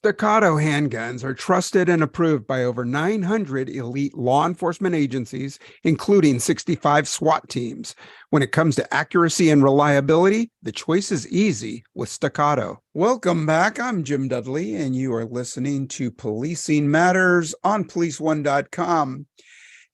Staccato handguns are trusted and approved by over 900 elite law enforcement agencies, including 65 SWAT teams. When it comes to accuracy and reliability, the choice is easy with Staccato. Welcome back. I'm Jim Dudley, and you are listening to Policing Matters on policeone.com.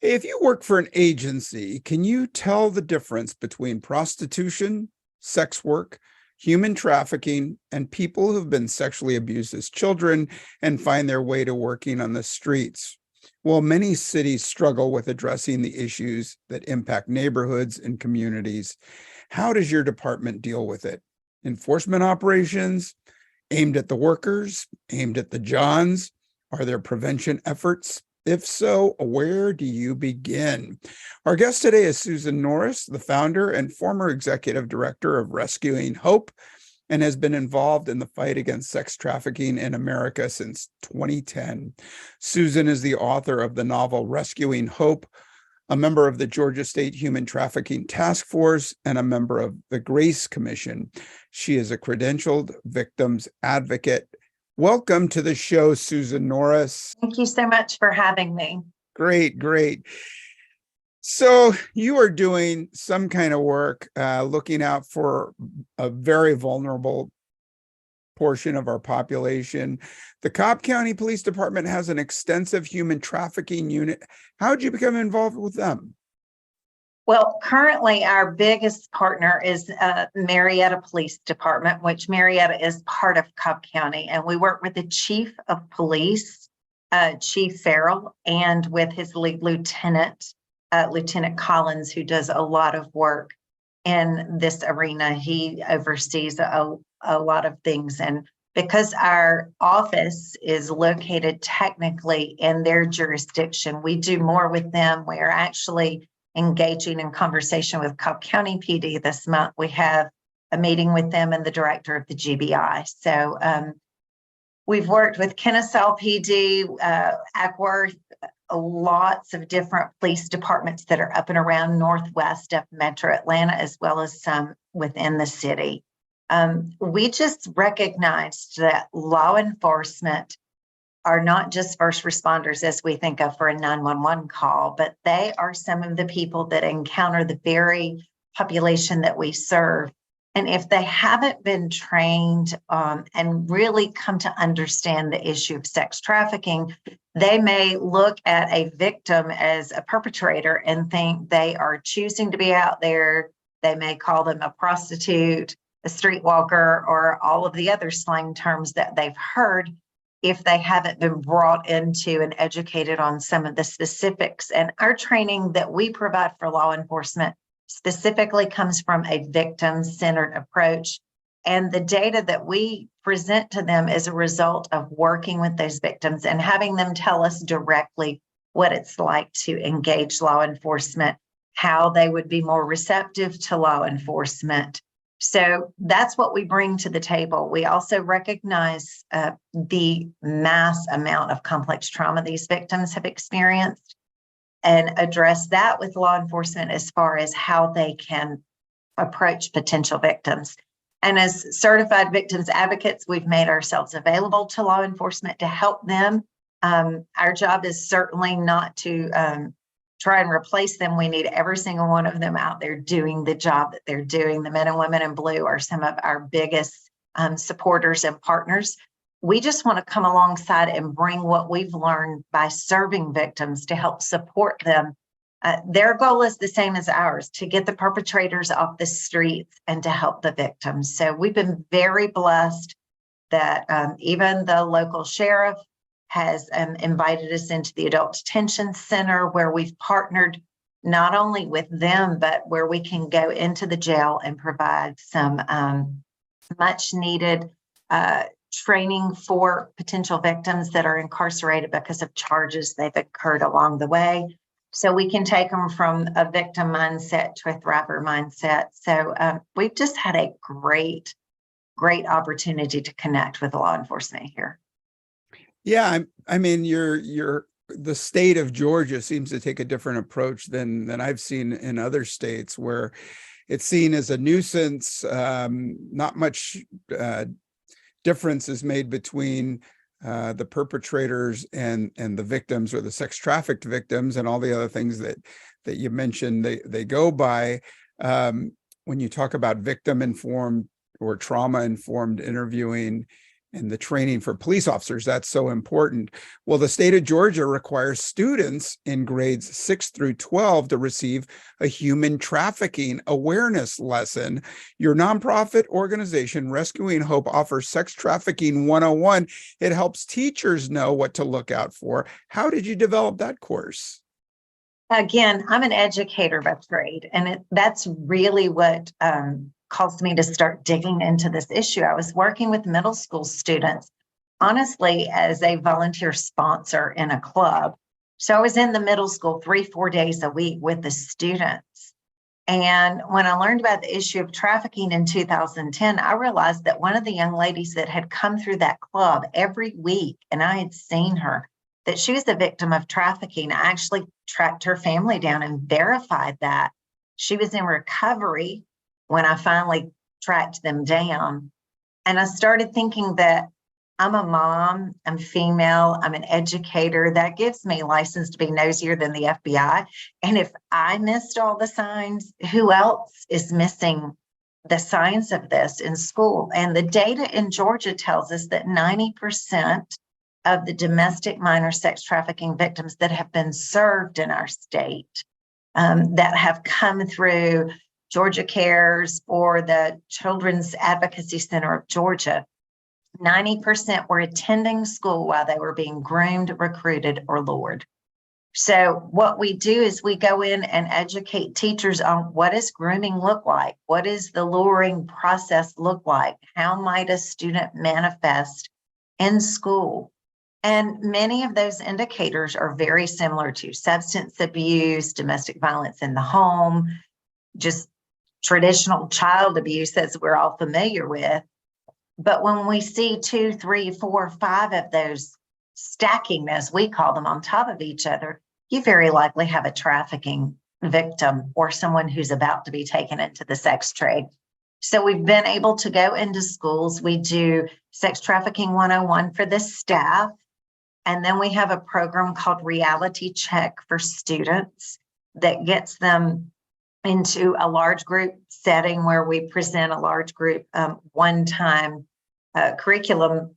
If you work for an agency, can you tell the difference between prostitution, sex work, human trafficking, and people who've been sexually abused as children and find their way to working on the streets? Well, many cities struggle with addressing the issues that impact neighborhoods and communities. How does your department deal with it? Enforcement operations aimed at the workers, aimed at the Johns? Are there prevention efforts? If so, where do you begin? Our guest today is Susan Norris, the founder and former executive director of Rescuing Hope, and has been involved in the fight against sex trafficking in America since 2010. Susan is the author of the novel Rescuing Hope, a member of the Georgia State Human Trafficking Task Force, and a member of the Grace Commission. She is a credentialed victims advocate. Welcome to the show, Susan Norris. Thank you so much for having me. Great. So you are doing some kind of work looking out for a very vulnerable portion of our population. The Cobb County Police Department has an extensive human trafficking unit. How did you become involved with them? Well, currently our biggest partner is Marietta Police Department, which Marietta is part of Cobb County. And we work with the Chief of Police, Chief Farrell, and with his lead lieutenant, Lieutenant Collins, who does a lot of work in this arena. He oversees a lot of things. And because our office is located technically in their jurisdiction, we do more with them. We are actually engaging in conversation with Cobb County PD this month. We have a meeting with them and the director of the GBI. So we've worked with Kennesaw PD, Ackworth, lots of different police departments that are up and around northwest of Metro Atlanta, as well as some within the city. We just recognized that law enforcement are not just first responders as we think of for a 911 call, but they are some of the people that encounter the very population that we serve. And if they haven't been trained and really come to understand the issue of sex trafficking, they may look at a victim as a perpetrator and think they are choosing to be out there. They may call them a prostitute, a streetwalker, or all of the other slang terms that they've heard, if they haven't been brought into and educated on some of the specifics. And our training that we provide for law enforcement specifically comes from a victim-centered approach. And the data that we present to them is a result of working with those victims and having them tell us directly what it's like to engage law enforcement, how they would be more receptive to law enforcement. So that's what we bring to the table. We also recognize the mass amount of complex trauma these victims have experienced and address that with law enforcement as far as how they can approach potential victims. And as certified victims advocates, we've made ourselves available to law enforcement to help them. Our job is certainly not to try and replace them. We need every single one of them out there doing the job that they're doing. The men and women in blue are some of our biggest supporters and partners. We just want to come alongside and bring what we've learned by serving victims to help support them. Their goal is the same as ours, to get the perpetrators off the streets and to help the victims. So we've been very blessed that even the local sheriff has invited us into the adult detention center, where we've partnered not only with them, but where we can go into the jail and provide some much needed training for potential victims that are incarcerated because of charges they've incurred along the way. So we can take them from a victim mindset to a thriver mindset. So we've just had a great opportunity to connect with law enforcement here. Yeah, I mean, the state of Georgia seems to take a different approach than I've seen in other states, where it's seen as a nuisance. Not much difference is made between the perpetrators and the victims, or the sex trafficked victims, and all the other things that you mentioned they go by. When you talk about victim informed or trauma informed interviewing and the training for police officers, that's so important. Well, the state of Georgia requires students in grades 6 through 12 to receive a human trafficking awareness lesson. Your nonprofit organization, Rescuing Hope, offers Sex Trafficking 101. It helps teachers know what to look out for. How did you develop that course? Again, I'm an educator by trade, and that's really what caused me to start digging into this issue. I was working with middle school students, honestly, as a volunteer sponsor in a club. So I was in the middle school 3-4 days a week with the students. And when I learned about the issue of trafficking in 2010, I realized that one of the young ladies that had come through that club every week, and I had seen her, that she was a victim of trafficking. I actually tracked her family down and verified that. She was in recovery when I finally tracked them down. And I started thinking that I'm a mom, I'm female, I'm an educator. That gives me license to be nosier than the FBI. And if I missed all the signs, who else is missing the signs of this in school? And the data in Georgia tells us that 90% of the domestic minor sex trafficking victims that have been served in our state, that have come through Georgia Cares or the Children's Advocacy Center of Georgia, 90% were attending school while they were being groomed, recruited, or lured. So what we do is we go in and educate teachers on what does grooming look like? What does the luring process look like? How might a student manifest in school? And many of those indicators are very similar to substance abuse, domestic violence in the home, just traditional child abuse, as we're all familiar with. But when we see 2, 3, 4, 5 of those stacking, as we call them, on top of each other, you very likely have a trafficking victim or someone who's about to be taken into the sex trade. So we've been able to go into schools. We do Sex Trafficking 101 for the staff. And then we have a program called Reality Check for students that gets them into a large group setting where we present a large group one-time curriculum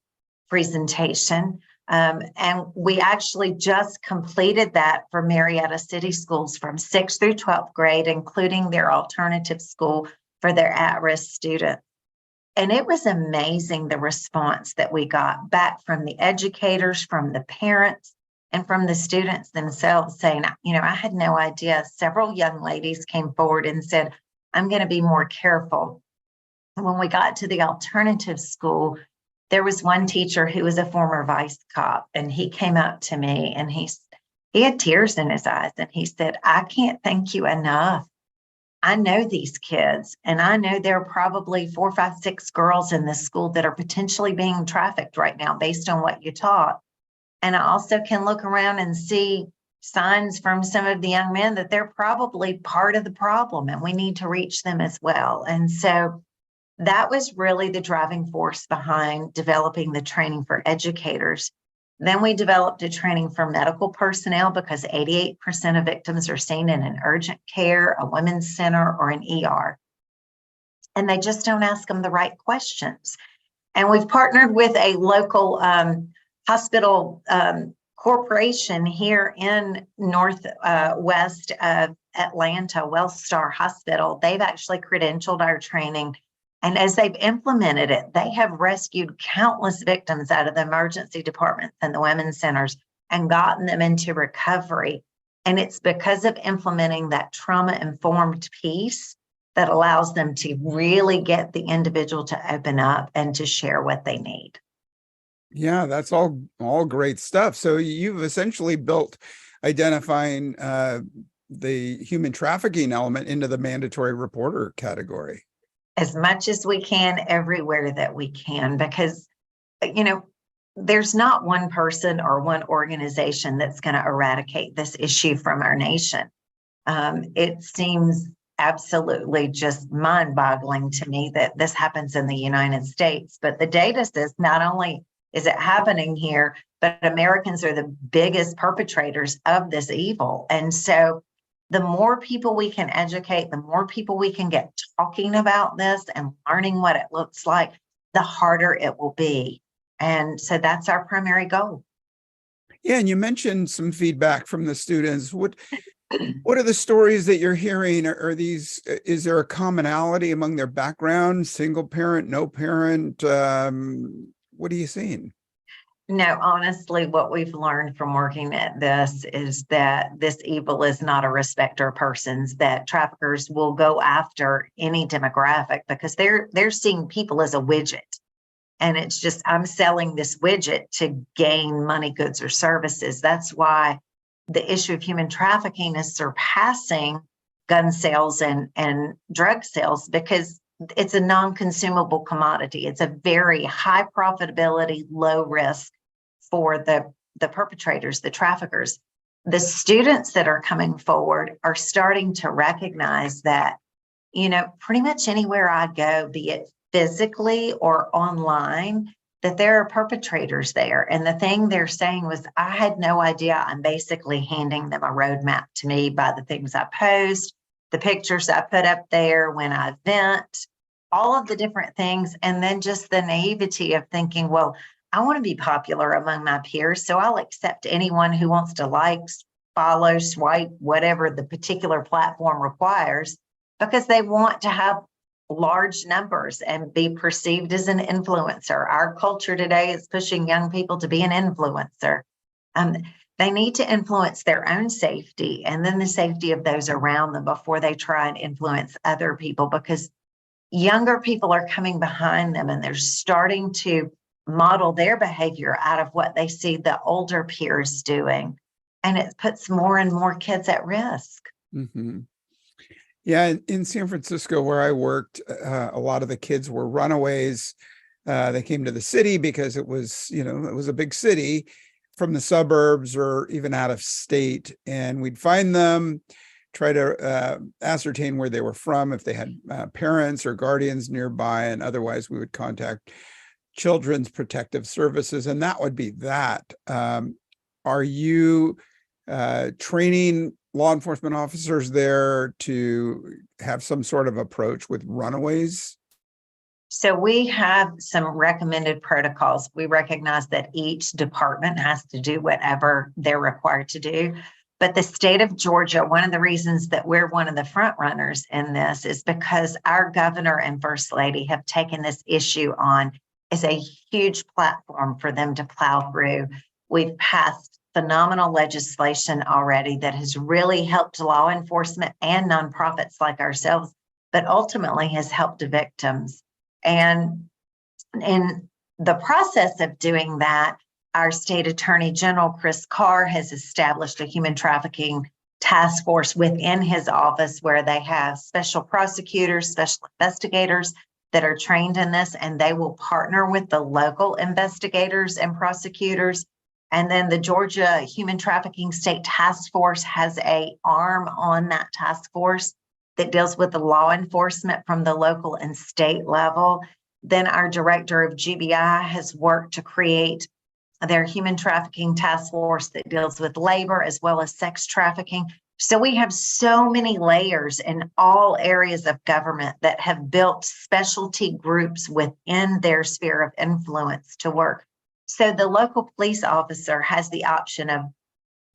presentation. And we actually just completed that for Marietta City Schools from 6th through 12th grade, including their alternative school for their at-risk students. And it was amazing, the response that we got back from the educators, from the parents, and from the students themselves saying, I had no idea. Several young ladies came forward and said, I'm going to be more careful. And when we got to the alternative school, there was one teacher who was a former vice cop, and he came up to me and he had tears in his eyes, and he said, I can't thank you enough. I know these kids, and I know there are probably 4, 5, 6 girls in this school that are potentially being trafficked right now based on what you taught. And I also can look around and see signs from some of the young men that they're probably part of the problem, and we need to reach them as well. And so that was really the driving force behind developing the training for educators. Then we developed a training for medical personnel, because 88% of victims are seen in an urgent care, a women's center, or an ER. And they just don't ask them the right questions. And we've partnered with a local hospital corporation here in northwest of Atlanta, Wellstar Hospital. They've actually credentialed our training. And as they've implemented it, they have rescued countless victims out of the emergency departments and the women's centers and gotten them into recovery. And it's because of implementing that trauma-informed piece that allows them to really get the individual to open up and to share what they need. Yeah, that's all great stuff. So you've essentially built identifying the human trafficking element into the mandatory reporter category. As much as we can, everywhere that we can, because, there's not one person or one organization that's going to eradicate this issue from our nation. It seems absolutely just mind-boggling to me that this happens in the United States, but the data says not only is it happening here? But Americans are the biggest perpetrators of this evil. And so the more people we can educate, the more people we can get talking about this and learning what it looks like, the harder it will be. And so that's our primary goal. Yeah, and you mentioned some feedback from the students. What are the stories that you're hearing? Are these, is there a commonality among their background, single parent, no parent? What are you seeing? No, honestly, what we've learned from working at this is that this evil is not a respecter of persons, that traffickers will go after any demographic because they're seeing people as a widget. And it's just, I'm selling this widget to gain money, goods, or services. That's why the issue of human trafficking is surpassing gun sales and drug sales, because it's a non-consumable commodity. It's a very high profitability, low risk for the perpetrators, the traffickers. The students that are coming forward are starting to recognize that, pretty much anywhere I go, be it physically or online, that there are perpetrators there. And the thing they're saying was, I had no idea. I'm basically handing them a roadmap to me by the things I post, the pictures I put up there when I vent, all of the different things. And then just the naivety of thinking, well, I want to be popular among my peers, so I'll accept anyone who wants to like, follow, swipe, whatever the particular platform requires, because they want to have large numbers and be perceived as an influencer. Our culture today is pushing young people to be an influencer. They need to influence their own safety and then the safety of those around them before they try and influence other people, because younger people are coming behind them and they're starting to model their behavior out of what they see the older peers doing. And it puts more and more kids at risk. Mm-hmm. Yeah, in San Francisco, where I worked, a lot of the kids were runaways. They came to the city because it was, it was a big city, from the suburbs or even out of state. And we'd find them, try to ascertain where they were from, if they had parents or guardians nearby, and otherwise we would contact Children's Protective Services, and that would be that. Are you training law enforcement officers there to have some sort of approach with runaways? So we have some recommended protocols. We recognize that each department has to do whatever they're required to do. But the state of Georgia, one of the reasons that we're one of the front runners in this is because our governor and first lady have taken this issue on as a huge platform for them to plow through. We've passed phenomenal legislation already that has really helped law enforcement and nonprofits like ourselves, but ultimately has helped the victims. And in the process of doing that, our state attorney general, Chris Carr, has established a human trafficking task force within his office where they have special prosecutors, special investigators that are trained in this, and they will partner with the local investigators and prosecutors. And then the Georgia Human Trafficking State Task Force has an arm on that task force that deals with the law enforcement from the local and state level. Then our director of GBI has worked to create their human trafficking task force that deals with labor as well as sex trafficking. So we have so many layers in all areas of government that have built specialty groups within their sphere of influence to work. So the local police officer has the option of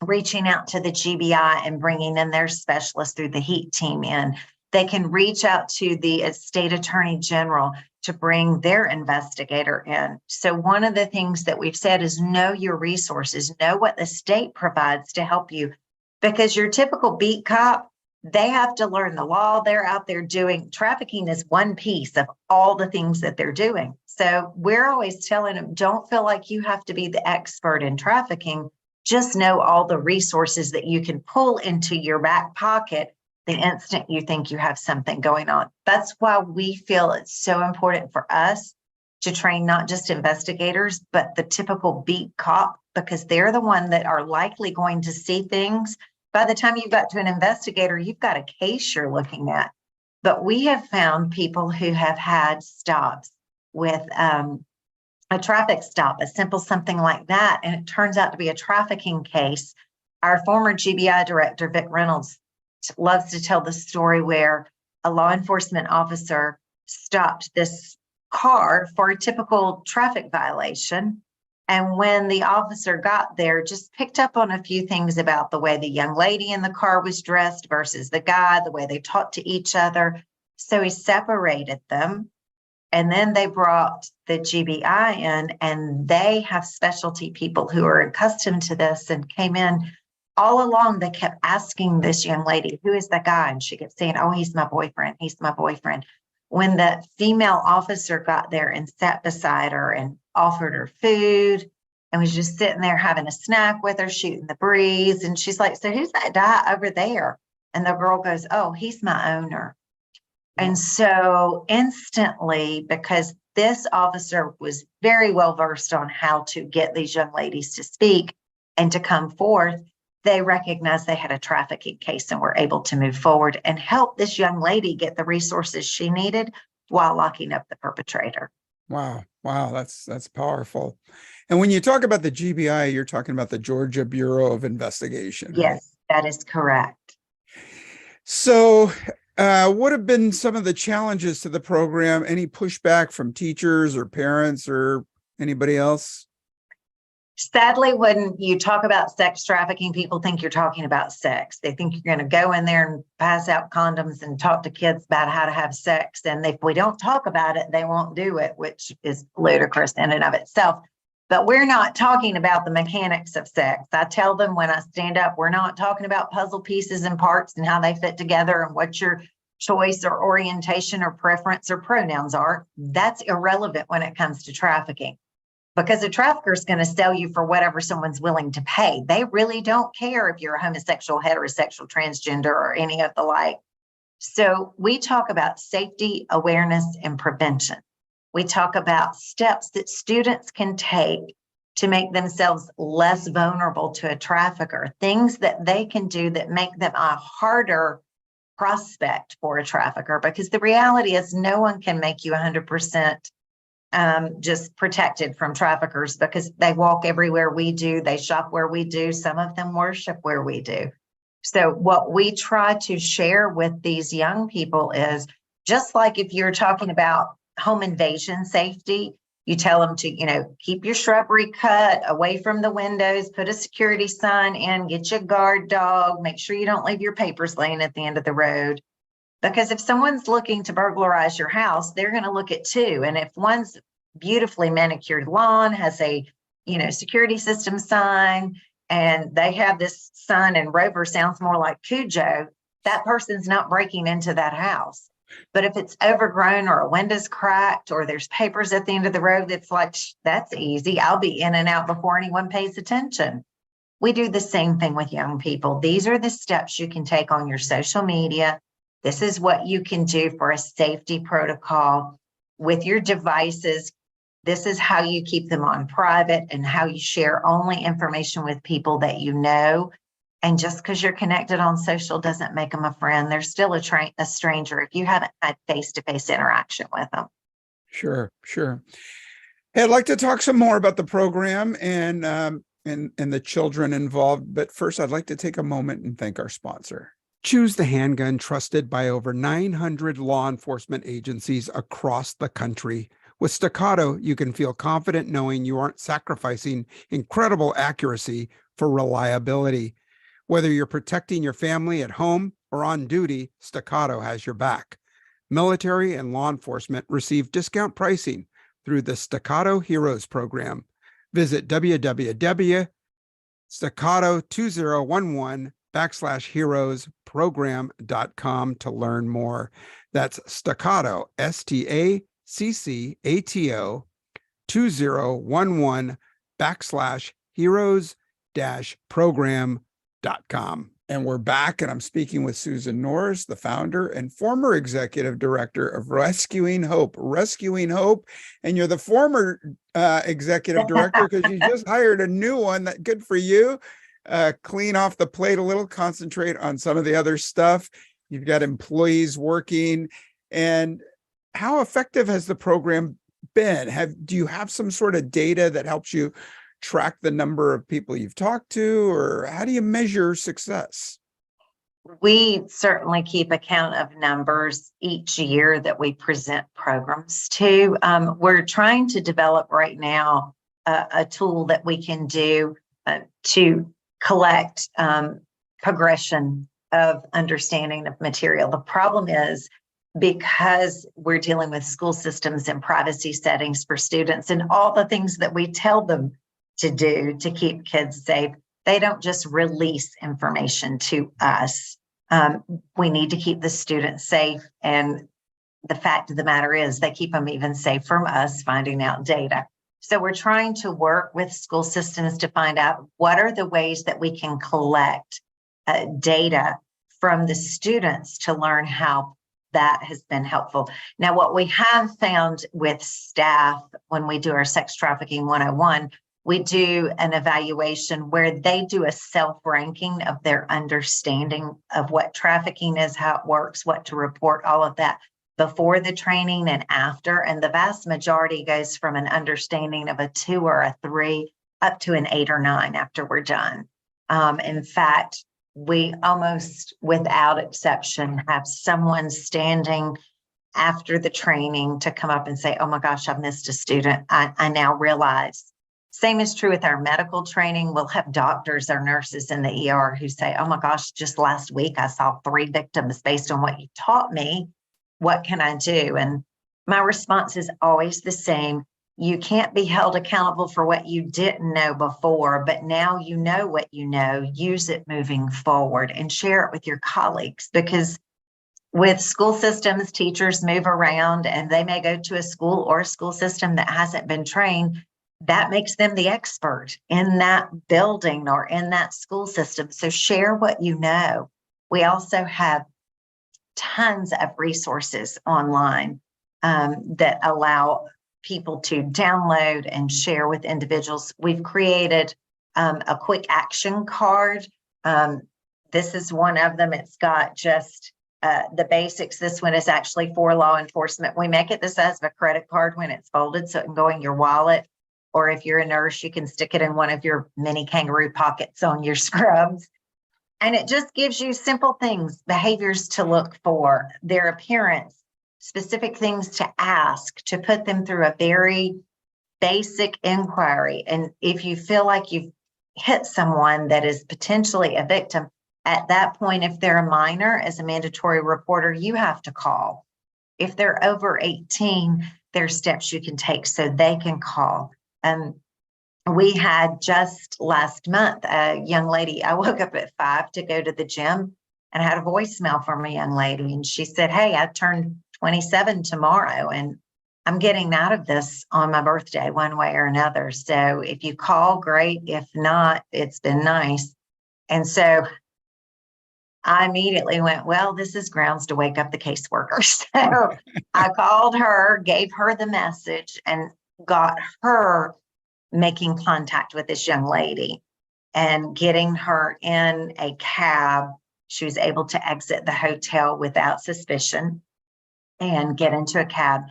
reaching out to the GBI and bringing in their specialists through the HEAT team in. They can reach out to the state attorney general to bring their investigator in. So one of the things that we've said is know your resources, know what the state provides to help you, because your typical beat cop, they have to learn the law. They're out there doing trafficking is one piece of all the things that they're doing. So we're always telling them, don't feel like you have to be the expert in trafficking. Just know all the resources that you can pull into your back pocket the instant you think you have something going on. That's why we feel it's so important for us to train not just investigators, but the typical beat cop, because they're the one that are likely going to see things. By the time you got to an investigator, you've got a case you're looking at. But we have found people who have had stops with a traffic stop, a simple something like that, and it turns out to be a trafficking case. Our former GBI director, Vic Reynolds, loves to tell the story where a law enforcement officer stopped this car for a typical traffic violation. And when the officer got there, just picked up on a few things about the way the young lady in the car was dressed versus the guy, the way they talked to each other. So he separated them. And then they brought the GBI in, and they have specialty people who are accustomed to this and came in. All along, they kept asking this young lady, who is that guy? And she kept saying, oh, he's my boyfriend. He's my boyfriend. When the female officer got there and sat beside her and offered her food and was just sitting there having a snack with her, shooting the breeze. And she's like, so who's that guy over there? And the girl goes, oh, he's my owner. And so instantly, because this officer was very well versed on how to get these young ladies to speak and to come forth, they recognized they had a trafficking case and were able to move forward and help this young lady get the resources she needed while locking up the perpetrator. Wow. Wow. That's powerful. And when you talk about the GBI, you're talking about the Georgia Bureau of Investigation. Right? Yes, that is correct. So what have been some of the challenges to the program? Any pushback from teachers or parents or anybody else? Sadly, when you talk about sex trafficking, people think you're talking about sex. They think you're going to go in there and pass out condoms and talk to kids about how to have sex. And if we don't talk about it, they won't do it, which is ludicrous in and of itself. But we're not talking about the mechanics of sex. I tell them when I stand up, we're not talking about puzzle pieces and parts and how they fit together and what your choice or orientation or preference or pronouns are. That's irrelevant when it comes to trafficking. Because a trafficker is going to sell you for whatever someone's willing to pay. They really don't care if you're a homosexual, heterosexual, transgender, or any of the like. So we talk about safety, awareness, and prevention. We talk about steps that students can take to make themselves less vulnerable to a trafficker, things that they can do that make them a harder prospect for a trafficker. Because the reality is no one can make you 100% just protected from traffickers, because they walk everywhere we do, they shop where we do, some of them worship where we do. So what we try to share with these young people is, just like if you're talking about home invasion safety, you tell them to, keep your shrubbery cut away from the windows, put a security sign in, get your guard dog, make sure you don't leave your papers laying at the end of the road. Because if someone's looking to burglarize your house, they're going to look at two. And if one's beautifully manicured lawn has a, security system sign, and they have this sign and Rover sounds more like Cujo, that person's not breaking into that house. But if it's overgrown or a window's cracked or there's papers at the end of the road, it's like, that's easy. I'll be in and out before anyone pays attention. We do the same thing with young people. These are the steps you can take on your social media. This is what you can do for a safety protocol with your devices. This is how you keep them on private and how you share only information with people that you know. And just because you're connected on social doesn't make them a friend. They're still a stranger if you haven't had face-to-face interaction with them. Sure. Hey, I'd like to talk some more about the program and the children involved. But first, I'd like to take a moment and thank our sponsor. Choose the handgun trusted by over 900 law enforcement agencies across the country. With Staccato, you can feel confident knowing you aren't sacrificing incredible accuracy for reliability. Whether you're protecting your family at home or on duty, Staccato has your back. Military and law enforcement receive discount pricing through the Staccato Heroes program. Visit www.staccato2011/heroesprogram.com to learn more. That's Staccato, STACCATO 2011/heroes-program.com. And we're back, and I'm speaking with Susan Norris, the founder and former executive director of Rescuing Hope. And you're the former executive director because you just hired a new one. That good for you. Clean off the plate a little, concentrate on some of the other stuff. You've got employees working. And how effective has the program been? Do you have some sort of data that helps you track the number of people you've talked to, or how do you measure success? We certainly keep account of numbers each year that we present programs to. We're trying to develop right now a tool that we can do to collect progression of understanding of material. The problem is, because we're dealing with school systems and privacy settings for students and all the things that we tell them to do to keep kids safe, they don't just release information to us. We need to keep the students safe. And the fact of the matter is they keep them even safe from us finding out data. So we're trying to work with school systems to find out what are the ways that we can collect data from the students to learn how that has been helpful. Now, what we have found with staff when we do our sex trafficking 101, we do an evaluation where they do a self-ranking of their understanding of what trafficking is, how it works, what to report, all of that before the training and after. And the vast majority goes from an understanding of a 2 or a 3 up to an 8 or 9 after we're done. In fact, we almost without exception have someone standing after the training to come up and say, oh my gosh, I've missed a student. I now realize. Same is true with our medical training. We'll have doctors or nurses in the ER who say, oh my gosh, just last week I saw 3 victims based on what you taught me. What can I do? And my response is always the same. You can't be held accountable for what you didn't know before, but now you know what you know. Use it moving forward and share it with your colleagues, because with school systems, teachers move around and they may go to a school or a school system that hasn't been trained. That makes them the expert in that building or in that school system. So share what you know. We also have tons of resources online that allow people to download and share with individuals. We've created a quick action card. This is one of them. It's got just the basics. This one is actually for law enforcement. We make it the size of a credit card when it's folded, so it can go in your wallet. Or if you're a nurse, you can stick it in one of your mini kangaroo pockets on your scrubs. And it just gives you simple things, behaviors to look for, their appearance, specific things to ask, to put them through a very basic inquiry. And if you feel like you've hit someone that is potentially a victim, at that point, if they're a minor, as a mandatory reporter, you have to call. If they're over 18, there are steps you can take so they can call. We had just last month a young lady. I woke up at 5 to go to the gym and I had a voicemail from a young lady. And she said, hey, I turned 27 tomorrow and I'm getting out of this on my birthday one way or another. So if you call, great. If not, it's been nice. And so I immediately went, well, this is grounds to wake up the caseworker. So I called her, gave her the message, and got her making contact with this young lady and getting her in a cab. She was able to exit the hotel without suspicion and get into a cab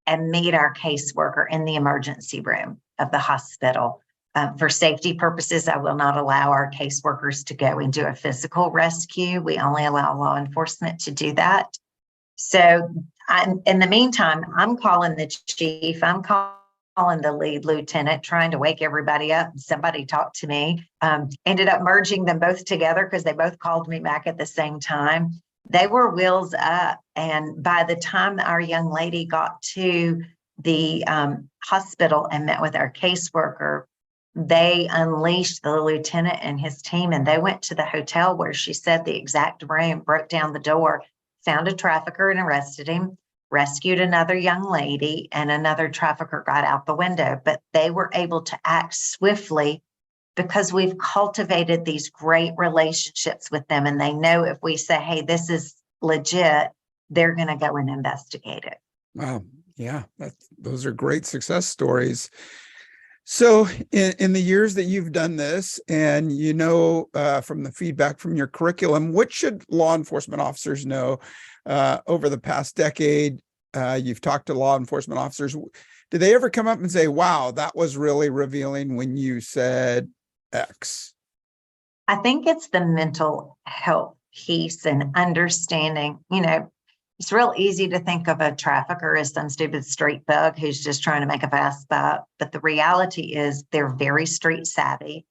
and meet our caseworker in the emergency room of the hospital. For safety purposes, I will not allow our caseworkers to go and do a physical rescue. We only allow law enforcement to do that. So in the meantime, I'm calling the chief, I'm calling the lead lieutenant, trying to wake everybody up. Somebody talked to me, ended up merging them both together because they both called me back at the same time. They were wheels up. And by the time our young lady got to the hospital and met with our caseworker, they unleashed the lieutenant and his team, and they went to the hotel where she said the exact room, broke down the door, found a trafficker and arrested him, rescued another young lady, and another trafficker got out the window. But they were able to act swiftly because we've cultivated these great relationships with them. And they know if we say, hey, this is legit, they're going to go and investigate it. Wow. Yeah, those are great success stories. So in the years that you've done this, and from the feedback from your curriculum, what should law enforcement officers know over the past decade? You've talked to law enforcement officers. Did they ever come up and say, wow, that was really revealing when you said X? I think it's the mental health piece and understanding, it's real easy to think of a trafficker as some stupid street thug who's just trying to make a fast buck. But the reality is they're very street savvy.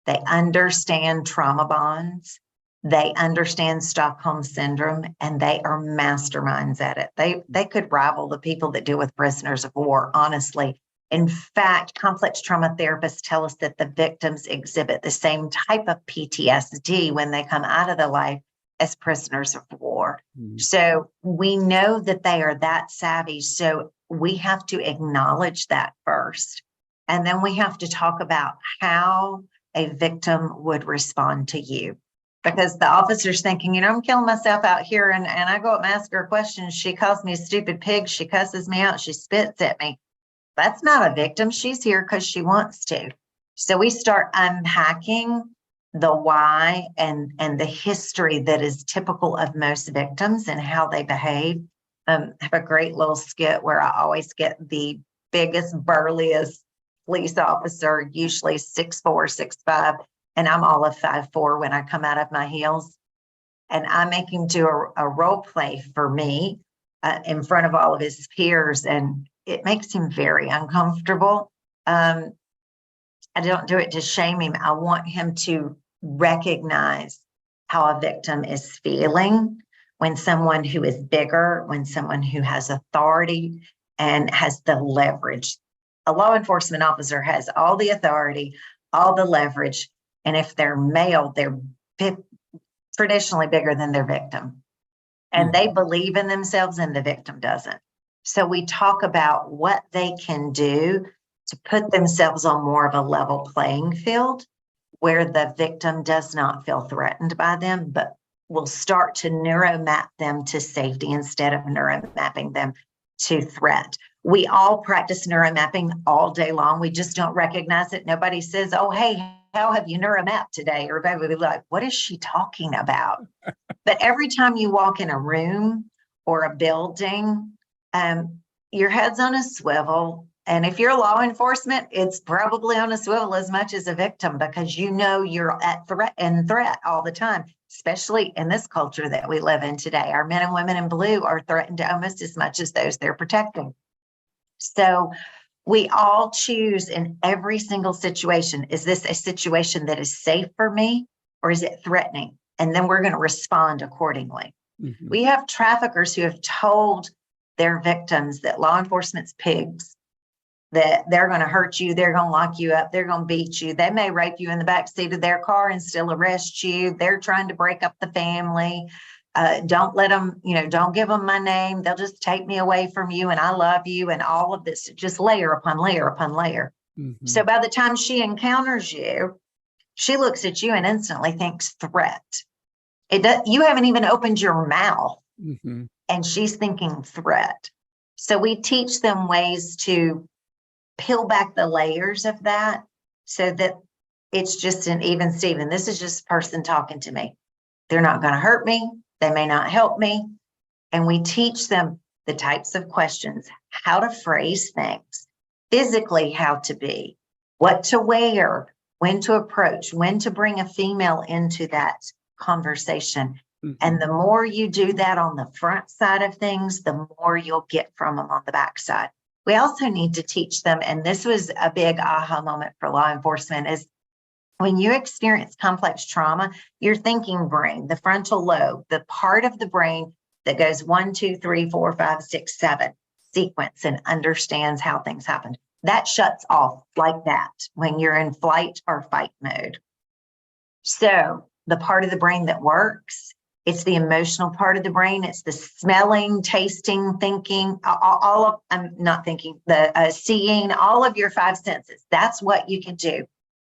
They understand trauma bonds. They understand Stockholm syndrome, and they are masterminds at it. They could rival the people that deal with prisoners of war, honestly. In fact, complex trauma therapists tell us that the victims exhibit the same type of PTSD when they come out of the life as prisoners of war. Mm-hmm. So we know that they are that savvy. So we have to acknowledge that first. And then we have to talk about how a victim would respond to you. Because the officer's thinking, I'm killing myself out here, and I go up and ask her questions. She calls me a stupid pig. She cusses me out. She spits at me. That's not a victim. She's here because she wants to. So we start unpacking the why and the history that is typical of most victims and how they behave. I have a great little skit where I always get the biggest, burliest police officer, usually 6'4", 6'5", and I'm all of 5'4" when I come out of my heels. And I make him do a role play for me in front of all of his peers, and it makes him very uncomfortable. I don't do it to shame him. I want him to recognize how a victim is feeling when someone who is bigger, when someone who has authority and has the leverage. A law enforcement officer has all the authority, all the leverage, and if they're male, they're traditionally bigger than their victim. And they believe in themselves and the victim doesn't. So we talk about what they can do to put themselves on more of a level playing field where the victim does not feel threatened by them, but will start to neuromap them to safety instead of neuromapping them to threat. We all practice neuromapping all day long. We just don't recognize it. Nobody says, oh, hey, how have you neuromapped today? Everybody would be like, what is she talking about? But every time you walk in a room or a building, your head's on a swivel. And if you're law enforcement, it's probably on a swivel as much as a victim, because you're at threat all the time, especially in this culture that we live in today. Our men and women in blue are threatened almost as much as those they're protecting. So we all choose in every single situation, is this a situation that is safe for me or is it threatening? And then we're going to respond accordingly. Mm-hmm. We have traffickers who have told their victims that law enforcement's pigs, that they're going to hurt you, they're going to lock you up, they're going to beat you. They may rape you in the backseat of their car and still arrest you. They're trying to break up the family. Don't let them, don't give them my name. They'll just take me away from you, and I love you, and all of this, just layer upon layer upon layer. Mm-hmm. So by the time she encounters you, she looks at you and instantly thinks threat. You haven't even opened your mouth, mm-hmm. and she's thinking threat. So we teach them ways to peel back the layers of that so that it's just an even Steven. This is just a person talking to me. They're not going to hurt me. They may not help me. And we teach them the types of questions, how to phrase things, physically how to be, what to wear, when to approach, when to bring a female into that conversation. Mm-hmm. And the more you do that on the front side of things, the more you'll get from them on the back side. We also need to teach them, and this was a big aha moment for law enforcement, is when you experience complex trauma, your thinking brain, the frontal lobe, the part of the brain that goes 1, 2, 3, 4, 5, 6, 7 sequence and understands how things happen, that shuts off like that when you're in flight or fight mode. So the part of the brain that works, it's the emotional part of the brain. It's the smelling, tasting, thinking, seeing, all of your 5 senses. That's what you can do.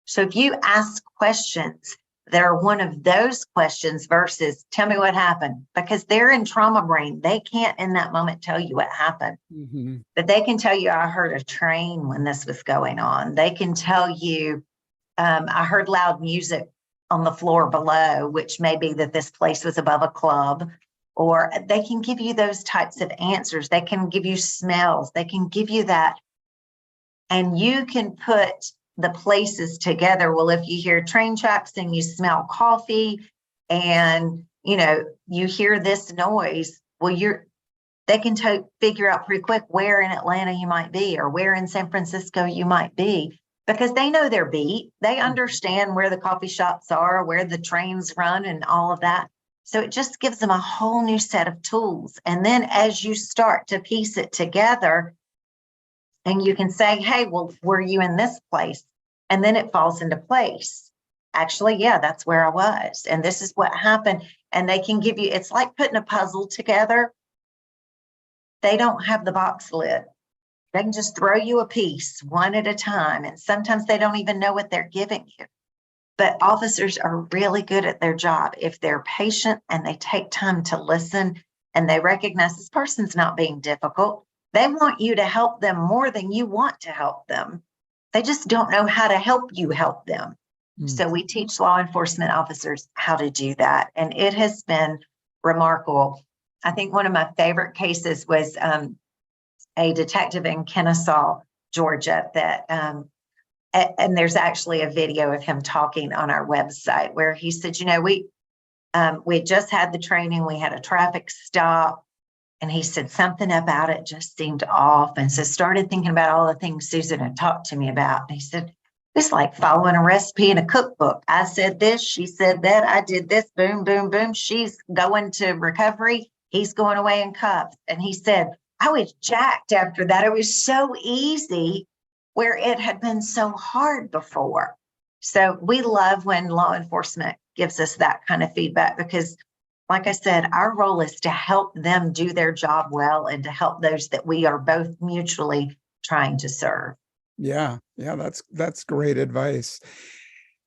So if you ask questions that are one of those questions versus tell me what happened, because they're in trauma brain, they can't in that moment tell you what happened, mm-hmm. but they can tell you, I heard a train when this was going on. They can tell you, I heard loud music on the floor below, which may be that this place was above a club, or they can give you those types of answers. They can give you smells. They can give you that And you can put the places together. Well, if you hear train tracks and you smell coffee and, you hear this noise, well, they can figure out pretty quick where in Atlanta you might be or where in San Francisco you might be, because they know their beat. They understand where the coffee shops are, where the trains run and all of that. So it just gives them a whole new set of tools. And then as you start to piece it together, and you can say, hey, well, were you in this place? And then it falls into place. Actually, yeah, that's where I was. And this is what happened. And they can give you, it's like putting a puzzle together. They don't have the box lid. They can just throw you a piece one at a time. And sometimes they don't even know what they're giving you. But officers are really good at their job. If they're patient and they take time to listen and they recognize this person's not being difficult, they want you to help them more than you want to help them. They just don't know how to help you help them. So we teach law enforcement officers how to do that. And it has been remarkable. I think one of my favorite cases was a detective in Kennesaw, Georgia, that and there's actually a video of him talking on our website where he said, we had just had the training, we had a traffic stop, and he said something about it just seemed off. And so started thinking about all the things Susan had talked to me about. And he said, it's like following a recipe in a cookbook. I said this, she said that, I did this, boom, boom, boom. She's going to recovery. He's going away in cuffs. And he said, I was jacked after that. It was so easy where it had been so hard before. So we love when law enforcement gives us that kind of feedback, because like I said, our role is to help them do their job well and to help those that we are both mutually trying to serve. Yeah, that's great advice.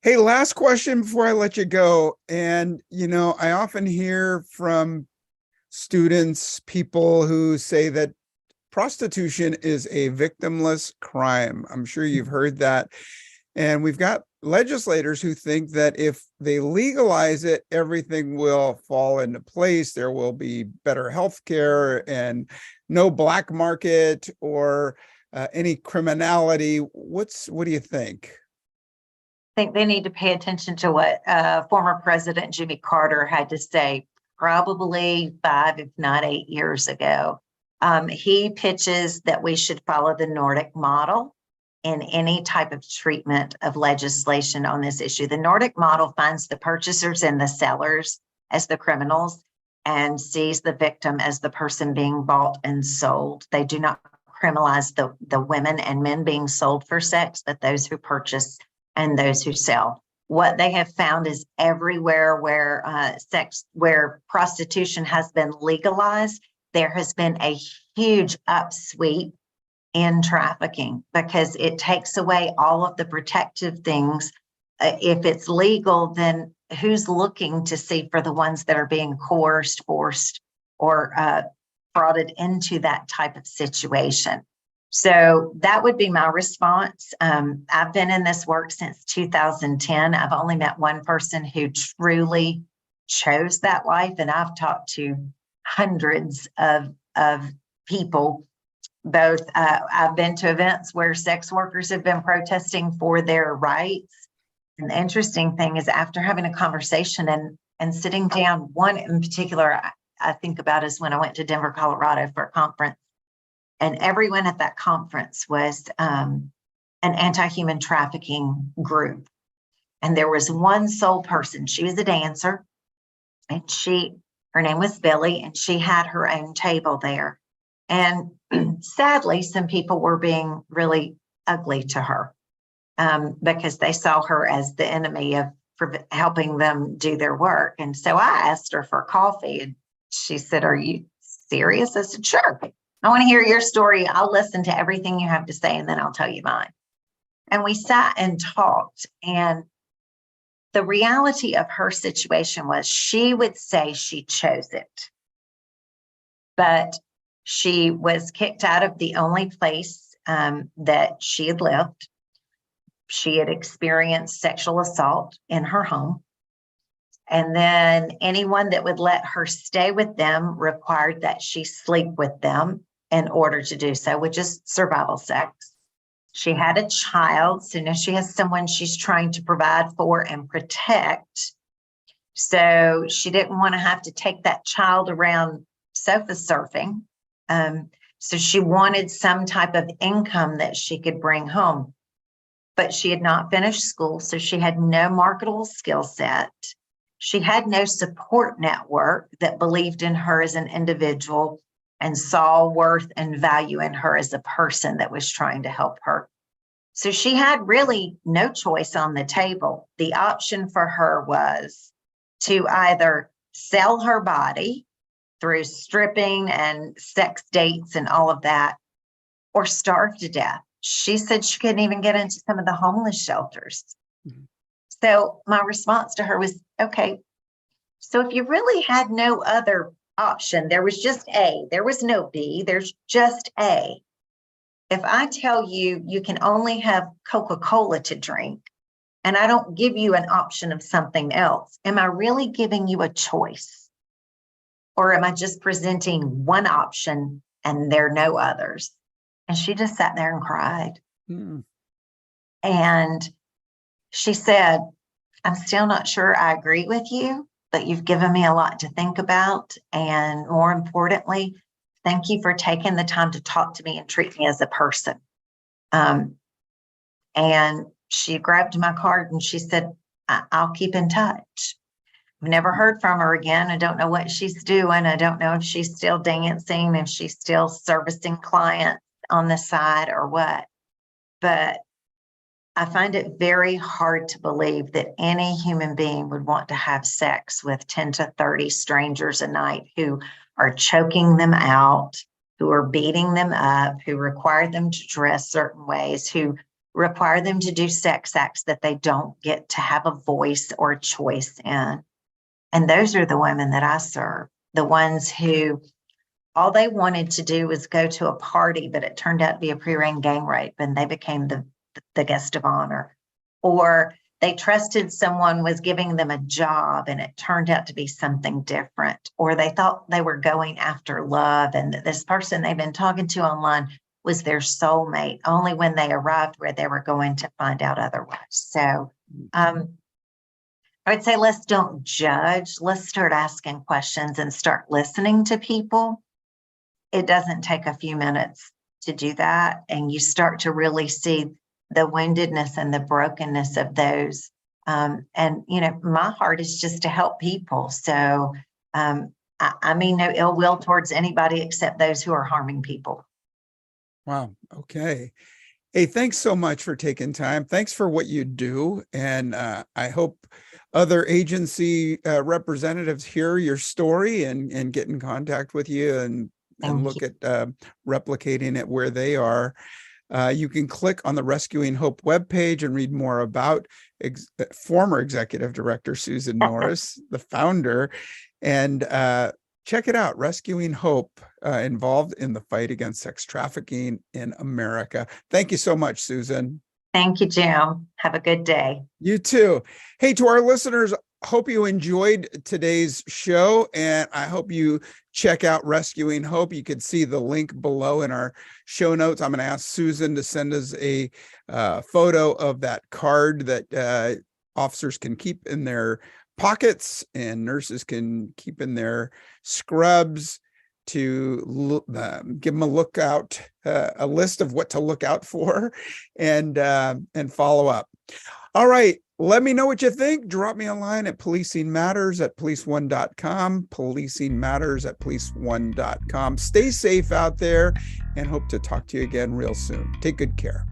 Hey, last question before I let you go. And, I often hear from students, people who say that prostitution is a victimless crime. I'm sure you've heard that. And we've got legislators who think that if they legalize it, everything will fall into place. There will be better health care and no black market or any criminality. What do you think? I think they need to pay attention to what former President Jimmy Carter had to say probably 5, if not 8 years ago. He pitches that we should follow the Nordic model in any type of treatment of legislation on this issue. The Nordic model finds the purchasers and the sellers as the criminals and sees the victim as the person being bought and sold. They do not criminalize the women and men being sold for sex, but those who purchase and those who sell. What they have found is everywhere where where prostitution has been legalized, there has been a huge upsweep in trafficking, because it takes away all of the protective things. If it's legal, then who's looking to see for the ones that are being coerced, forced, or frauded into that type of situation? So that would be my response. I've been in this work since 2010. I've only met one person who truly chose that life, and I've talked to hundreds of people. Both I've been to events where sex workers have been protesting for their rights. And the interesting thing is, after having a conversation and sitting down, one in particular I think about is when I went to Denver, Colorado for a conference. And everyone at that conference was an anti-human trafficking group. And there was one sole person. She was a dancer, and her name was Billy, and she had her own table there. And sadly, some people were being really ugly to her because they saw her as the enemy of helping them do their work. And so I asked her for coffee, and she said, "Are you serious?" I said, "Sure. I want to hear your story. I'll listen to everything you have to say, and then I'll tell you mine." And we sat and talked. And the reality of her situation was, she would say she chose it, but she was kicked out of the only place that she had lived. She had experienced sexual assault in her home. And then anyone that would let her stay with them required that she sleep with them in order to do so, which is survival sex. She had a child, so now she has someone she's trying to provide for and protect. So she didn't want to have to take that child around sofa surfing. So she wanted some type of income that she could bring home. But she had not finished school, so she had no marketable skill set. She had no support network that believed in her as an individual and saw worth and value in her as a person that was trying to help her. So she had really no choice on the table. The option for her was to either sell her body through stripping and sex dates and all of that, or starve to death. She said she couldn't even get into some of the homeless shelters. Mm-hmm. So my response to her was, okay, so if you really had no other option, there was just A, there was no B, there's just A. If I tell you you can only have Coca-Cola to drink, and I don't give you an option of something else, am I really giving you a choice? Or am I just presenting one option and there are no others? And she just sat there and cried. Mm. And she said, I'm still not sure I agree with you, but you've given me a lot to think about. And more importantly, thank you for taking the time to talk to me and treat me as a person. And she grabbed my card and she said, I'll keep in touch. I've never heard from her again. I don't know what she's doing. I don't know if she's still dancing, if she's still servicing clients on the side or what. But I find it very hard to believe that any human being would want to have sex with 10 to 30 strangers a night who are choking them out, who are beating them up, who require them to dress certain ways, who require them to do sex acts that they don't get to have a voice or a choice in. And those are the women that I serve, the ones who all they wanted to do was go to a party, but it turned out to be a pre-arranged gang rape and they became the guest of honor. Or they trusted someone was giving them a job and it turned out to be something different. Or they thought they were going after love and that this person they've been talking to online was their soulmate, only when they arrived where they were going to find out otherwise. So I would say let's don't judge. Let's start asking questions and start listening to people. It doesn't take a few minutes to do that. And you start to really see the woundedness and the brokenness of those. And, you know, my heart is just to help people. So I mean no ill will towards anybody except those who are harming people. Wow. Okay. Hey, thanks so much for taking time. Thanks for what you do. And I hope other agency representatives hear your story and get in contact with you and look at replicating it where they are. You can click on the Rescuing Hope webpage and read more about former Executive Director Susan Norris, the founder, and check it out, Rescuing Hope, involved in the fight against sex trafficking in America. Thank you so much, Susan. Thank you, Jim. Have a good day. You too. Hey, to our listeners, hope you enjoyed today's show, and I hope you check out Rescuing Hope. You can see the link below in our show notes. I'm going to ask Susan to send us a photo of that card that officers can keep in their pockets and nurses can keep in their scrubs to give them a list of what to look out for and follow up. All right. Let me know what you think. Drop me a line at policingmatters@policeone.com, policingmatters@policeone.com. Stay safe out there and hope to talk to you again real soon. Take good care.